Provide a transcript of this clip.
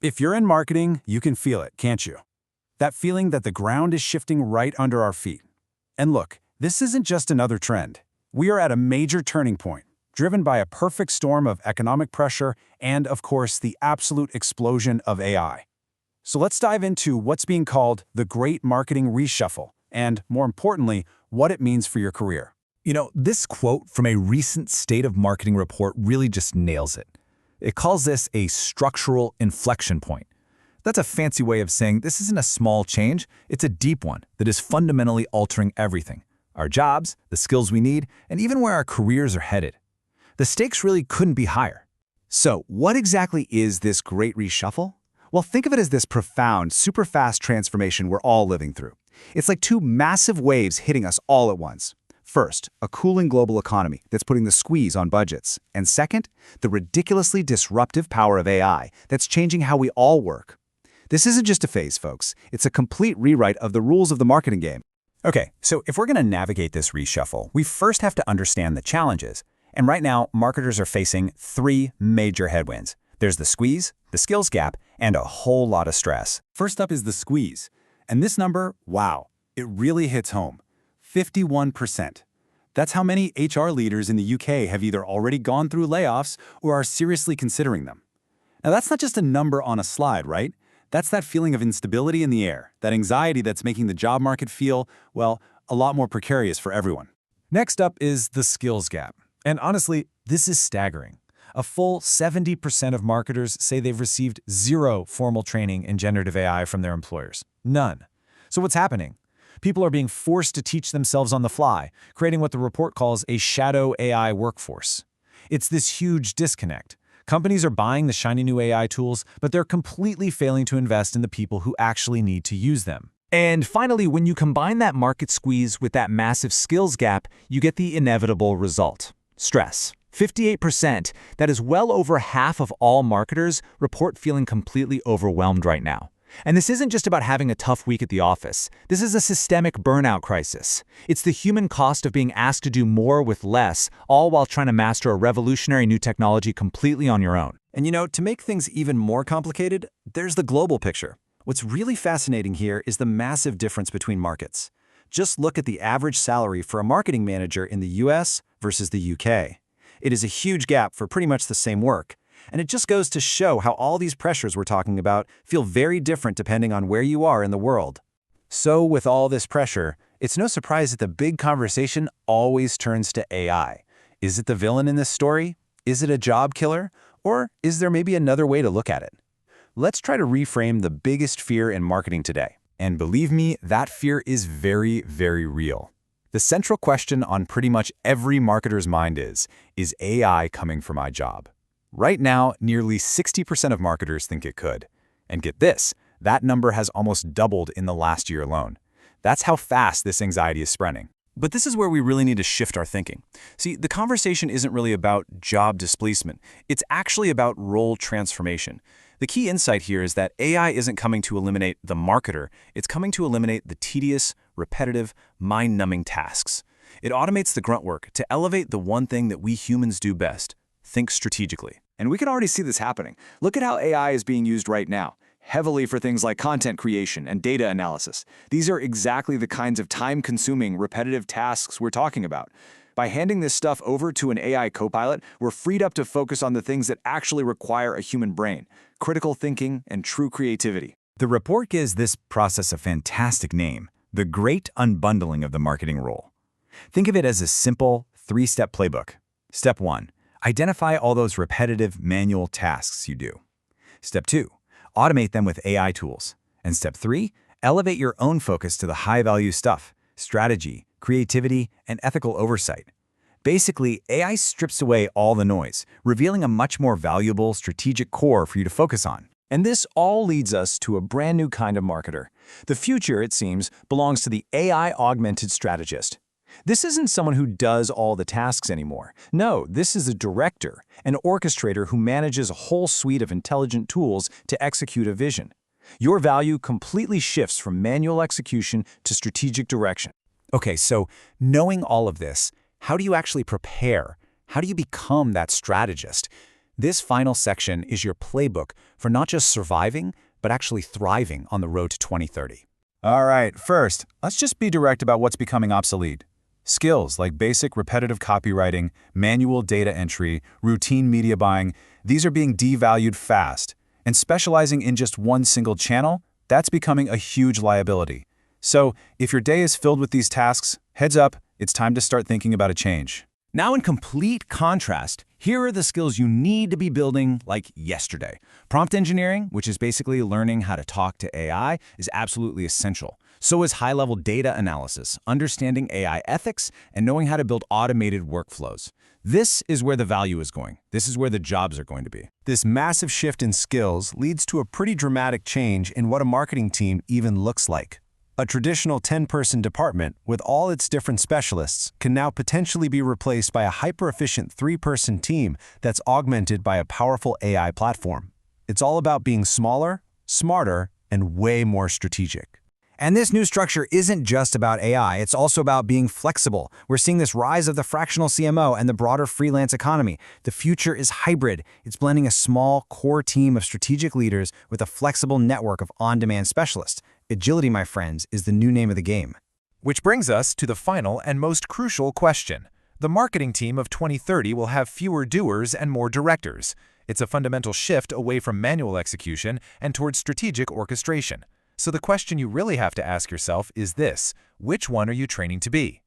If you're in marketing, you can feel it, can't you? That feeling that the ground is shifting right under our feet. And look, this isn't just another trend. We are at a major turning point, driven by a perfect storm of economic pressure and, of course, the absolute explosion of AI. So let's dive into what's being called the Great Marketing Reshuffle, and, more importantly, what it means for your career. This quote from a recent State of Marketing report really just nails it. It calls this a structural inflection point. That's a fancy way of saying this isn't a small change, it's a deep one that is fundamentally altering everything. Our jobs, the skills we need, and even where our careers are headed. The stakes really couldn't be higher. So, what exactly is this great reshuffle? Well, think of it as this profound, super fast transformation we're all living through. It's like two massive waves hitting us all at once. First, a cooling global economy that's putting the squeeze on budgets. And second, the ridiculously disruptive power of AI that's changing how we all work. This isn't just a phase, folks. It's a complete rewrite of the rules of the marketing game. Okay, so if we're going to navigate this reshuffle, we first have to understand the challenges. And right now, marketers are facing three major headwinds. There's the squeeze, the skills gap, and a whole lot of stress. First up is the squeeze. And this number, wow, it really hits home. 51%. That's how many HR leaders in the UK have either already gone through layoffs or are seriously considering them. Now, that's not just a number on a slide, right? That's that feeling of instability in the air, that anxiety that's making the job market feel, well, a lot more precarious for everyone. Next up is the skills gap. And honestly, this is staggering. A full 70% of marketers say they've received zero formal training in generative AI from their employers. None. So what's happening? People are being forced to teach themselves on the fly, creating what the report calls a shadow AI workforce. It's this huge disconnect. Companies are buying the shiny new AI tools, but they're completely failing to invest in the people who actually need to use them. And finally, when you combine that market squeeze with that massive skills gap, you get the inevitable result: stress. 58%, that is well over half of all marketers, report feeling completely overwhelmed right now. And this isn't just about having a tough week at the office. This is a systemic burnout crisis. It's the human cost of being asked to do more with less, all while trying to master a revolutionary new technology completely on your own. And to make things even more complicated, there's the global picture. What's really fascinating here is the massive difference between markets. Just look at the average salary for a marketing manager in the US versus the UK. It is a huge gap for pretty much the same work. And it just goes to show how all these pressures we're talking about feel very different depending on where you are in the world. So with all this pressure, it's no surprise that the big conversation always turns to AI. Is it the villain in this story? Is it a job killer? Or is there maybe another way to look at it? Let's try to reframe the biggest fear in marketing today. And believe me, that fear is very, very real. The central question on pretty much every marketer's mind is AI coming for my job? Right now, nearly 60% of marketers think it could. And get this, that number has almost doubled in the last year alone. That's how fast this anxiety is spreading. But this is where we really need to shift our thinking. See, the conversation isn't really about job displacement. It's actually about role transformation. The key insight here is that AI isn't coming to eliminate the marketer. It's coming to eliminate the tedious, repetitive, mind-numbing tasks. It automates the grunt work to elevate the one thing that we humans do best: think strategically. And we can already see this happening. Look at how AI is being used right now, heavily for things like content creation and data analysis. These are exactly the kinds of time-consuming, repetitive tasks we're talking about. By handing this stuff over to an AI copilot, we're freed up to focus on the things that actually require a human brain: critical thinking and true creativity. The report gives this process a fantastic name: the Great Unbundling of the Marketing Role. Think of it as a simple, three-step playbook. Step 1. Identify all those repetitive manual tasks you do. Step 2. Automate them with AI tools. And Step 3. Elevate your own focus to the high-value stuff: strategy, creativity, and ethical oversight. Basically, AI strips away all the noise, revealing a much more valuable strategic core for you to focus on. And this all leads us to a brand new kind of marketer. The future, it seems, belongs to the AI-augmented strategist. This isn't someone who does all the tasks anymore. No, this is a director, an orchestrator who manages a whole suite of intelligent tools to execute a vision. Your value completely shifts from manual execution to strategic direction. Okay, so knowing all of this, how do you actually prepare? How do you become that strategist? This final section is your playbook for not just surviving, but actually thriving on the road to 2030. All right, first, let's just be direct about what's becoming obsolete. Skills like basic repetitive copywriting, manual data entry, routine media buying, these are being devalued fast. And specializing in just one single channel, that's becoming a huge liability. So, if your day is filled with these tasks, heads up, it's time to start thinking about a change. Now, in complete contrast, here are the skills you need to be building like yesterday. Prompt engineering, which is basically learning how to talk to AI, is absolutely essential. So is high-level data analysis, understanding AI ethics, and knowing how to build automated workflows. This is where the value is going. This is where the jobs are going to be. This massive shift in skills leads to a pretty dramatic change in what a marketing team even looks like. A traditional 10-person department with all its different specialists can now potentially be replaced by a hyper-efficient 3-person team that's augmented by a powerful AI platform. It's all about being smaller, smarter, and way more strategic. And this new structure isn't just about AI, it's also about being flexible. We're seeing this rise of the fractional CMO and the broader freelance economy. The future is hybrid. It's blending a small, core team of strategic leaders with a flexible network of on-demand specialists. Agility, my friends, is the new name of the game. Which brings us to the final and most crucial question. The marketing team of 2030 will have fewer doers and more directors. It's a fundamental shift away from manual execution and towards strategic orchestration. So the question you really have to ask yourself is this: which one are you training to be?